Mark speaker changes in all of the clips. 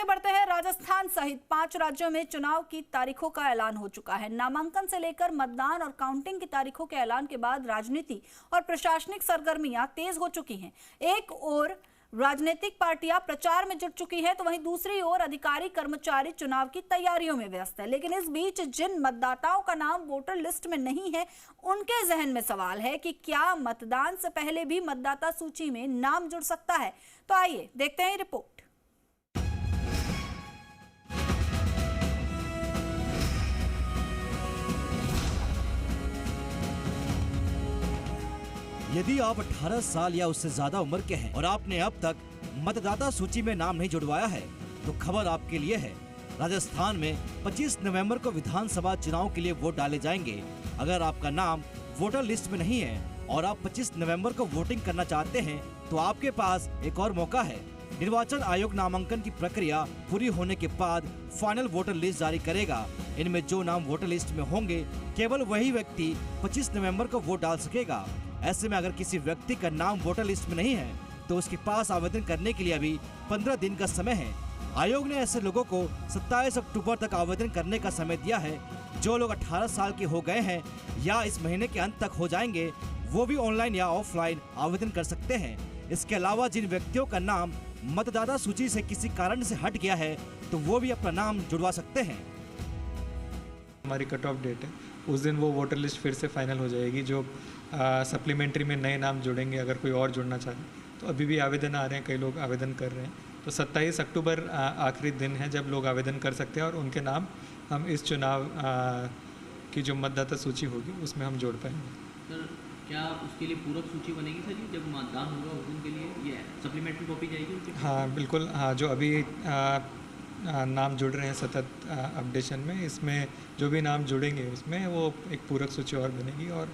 Speaker 1: आगे बढ़ते हैं। राजस्थान सहित 5 राज्यों में चुनाव की तारीखों का ऐलान हो चुका है। नामांकन से लेकर मतदान और काउंटिंग की तारीखों के ऐलान के बाद राजनीति और प्रशासनिक सरगर्मियां तेज हो चुकी हैं। एक ओर राजनीतिक पार्टियां प्रचार में जुट चुकी हैं, तो वहीं दूसरी ओर अधिकारी कर्मचारी चुनाव की तैयारियों में व्यस्त है। लेकिन इस बीच जिन मतदाताओं का नाम वोटर लिस्ट में नहीं है, उनके जहन में सवाल है कि क्या मतदान से पहले भी मतदाता सूची में नाम जुड़ सकता है। तो आइए देखते हैं रिपोर्ट।
Speaker 2: यदि आप 18 साल या उससे ज्यादा उम्र के हैं और आपने अब तक मतदाता सूची में नाम नहीं जुड़वाया है, तो खबर आपके लिए है। राजस्थान में 25 नवंबर को विधानसभा चुनाव के लिए वोट डाले जाएंगे। अगर आपका नाम वोटर लिस्ट में नहीं है और आप 25 नवंबर को वोटिंग करना चाहते हैं, तो आपके पास एक और मौका है। निर्वाचन आयोग नामांकन की प्रक्रिया पूरी होने के बाद फाइनल वोटर लिस्ट जारी करेगा। इनमें जो नाम वोटर लिस्ट में होंगे, केवल वही व्यक्ति 25 नवंबर को वोट डाल सकेगा। ऐसे में अगर किसी व्यक्ति का नाम वोटर लिस्ट में नहीं है, तो उसके पास आवेदन करने के लिए अभी 15 दिन का समय है। आयोग ने ऐसे लोगों को 27 अक्टूबर तक आवेदन करने का समय दिया है। जो लोग 18 साल के हो गए हैं या इस महीने के अंत तक हो जाएंगे, वो भी ऑनलाइन या ऑफलाइन आवेदन कर सकते हैं। इसके अलावा जिन व्यक्तियों का नाम मतदाता सूची से किसी कारण से हट गया है, तो वो भी अपना नाम जुड़वा सकते हैं।
Speaker 3: हमारी कट ऑफ डेट है, उस दिन वो वोटर लिस्ट फिर से फाइनल हो जाएगी। जो सप्लीमेंट्री में नए नाम जुड़ेंगे, अगर कोई और जुड़ना चाहे, तो अभी भी आवेदन आ रहे हैं, कई लोग आवेदन कर रहे हैं। तो 27 अक्टूबर आखिरी दिन है जब लोग आवेदन कर सकते हैं और उनके नाम हम इस चुनाव की जो मतदाता सूची होगी उसमें हम जोड़ पाएंगे।
Speaker 4: सर, क्या उसके लिए पूरक सूची बनेगी सर जी? जब मतदान होगा उस दिन के लिए ये सप्लीमेंट्री कॉपी जाएगी उनके?
Speaker 3: हाँ बिल्कुल, हाँ, जो अभी नाम जुड़ रहे हैं सतत अपडेशन में, इसमें जो भी नाम जुड़ेंगे उसमें वो एक पूरक सूची और बनेगी और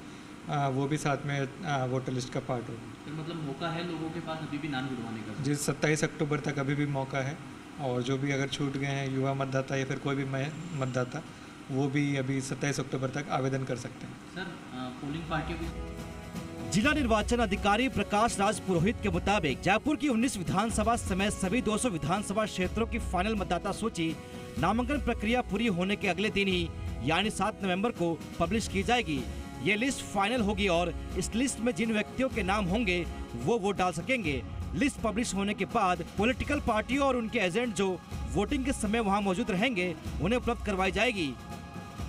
Speaker 3: वो भी साथ में वोटर लिस्ट का पार्ट होगा।
Speaker 4: तो मतलब मौका है लोगों के पास अभी भी नाम जुड़वाने का?
Speaker 3: जी, 27 अक्टूबर तक अभी भी मौका है। और जो भी अगर छूट गए हैं युवा मतदाता या फिर कोई भी मतदाता, वो भी अभी 27 अक्टूबर तक आवेदन कर सकते हैं।
Speaker 4: सर, पोलिंग पार्टियों की
Speaker 2: जिला निर्वाचन अधिकारी प्रकाश राज पुरोहित के मुताबिक जयपुर की 19 विधानसभा समेत सभी 200 विधानसभा क्षेत्रों की फाइनल मतदाता सूची नामांकन प्रक्रिया पूरी होने के अगले दिन ही यानी 7 नवंबर को पब्लिश की जाएगी। ये लिस्ट फाइनल होगी और इस लिस्ट में जिन व्यक्तियों के नाम होंगे वो वोट डाल सकेंगे। लिस्ट पब्लिश होने के बाद पॉलिटिकल पार्टियों और उनके एजेंट जो वोटिंग के समय वहां मौजूद रहेंगे, उन्हें उपलब्ध करवाई जाएगी।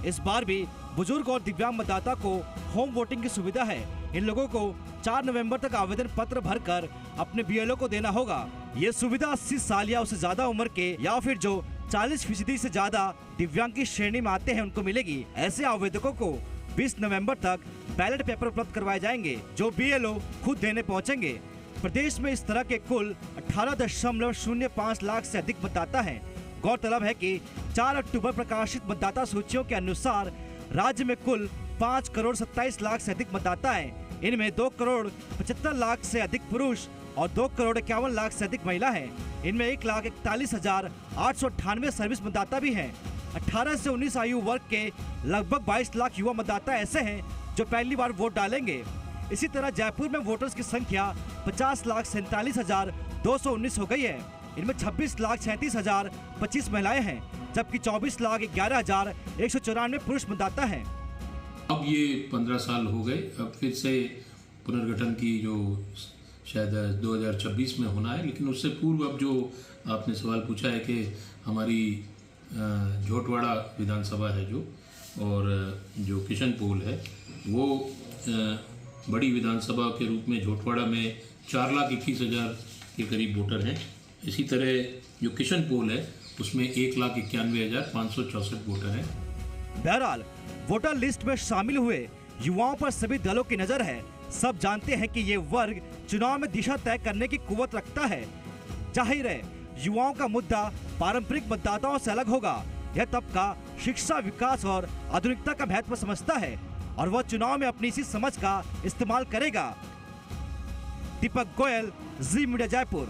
Speaker 2: इस बार भी बुजुर्ग और दिव्यांग मतदाता को होम वोटिंग की सुविधा है। इन लोगों को 4 नवंबर तक आवेदन पत्र भरकर अपने BLO को देना होगा। ये सुविधा 80 साल या उससे ज्यादा उम्र के या फिर जो 40% से ज्यादा दिव्यांग की श्रेणी में आते हैं उनको मिलेगी। ऐसे आवेदकों को 20 नवंबर तक बैलेट पेपर उपलब्ध करवाए जाएंगे, जो BLO खुद देने पहुंचेंगे। प्रदेश में इस तरह के कुल 18.05 लाख से अधिक मतदाता हैं। गौरतलब है कि 4 अक्टूबर प्रकाशित मतदाता सूचियों के अनुसार राज्य में कुल 5 करोड़ 27 लाख से अधिक मतदाता हैं। इनमें 2 करोड़ 75 लाख से अधिक पुरुष और 2 करोड़ 51 लाख से अधिक महिला हैं। इनमें 1,41,898 सर्विस मतदाता भी हैं। 18 से 19 आयु वर्ग के लगभग 22 लाख युवा मतदाता ऐसे हैं जो पहली बार वोट डालेंगे। इसी तरह जयपुर में वोटर्स की संख्या 50,47,219 हो गई है। इनमें 26,37,025 महिलाएं हैं, जबकि 24,11,194 पुरुष मतदाता हैं।
Speaker 5: अब ये 15 साल हो गए, अब फिर से पुनर्गठन की जो शायद 2026 में होना है, लेकिन उससे पूर्व अब जो आपने सवाल पूछा है कि हमारी झोटवाड़ा विधानसभा है जो, और जो किशनपोल है, वो बड़ी विधानसभा के रूप में झोटवाड़ा में 4,21,000 के करीब वोटर हैं। इसी तरह जो किशनपोल है उसमें 1,91,564 वोटर हैं।
Speaker 2: बहरहाल वोटर लिस्ट में शामिल हुए युवाओं पर सभी दलों की नजर है। सब जानते हैं कि ये वर्ग चुनाव में दिशा तय करने की कुव्वत रखता है। जाहिर है युवाओं का मुद्दा पारंपरिक मतदाताओं से अलग होगा। यह तबका शिक्षा, विकास और आधुनिकता का महत्व समझता है और वह चुनाव में अपनी इसी समझ का इस्तेमाल करेगा। दीपक गोयल, जी मीडिया, जयपुर।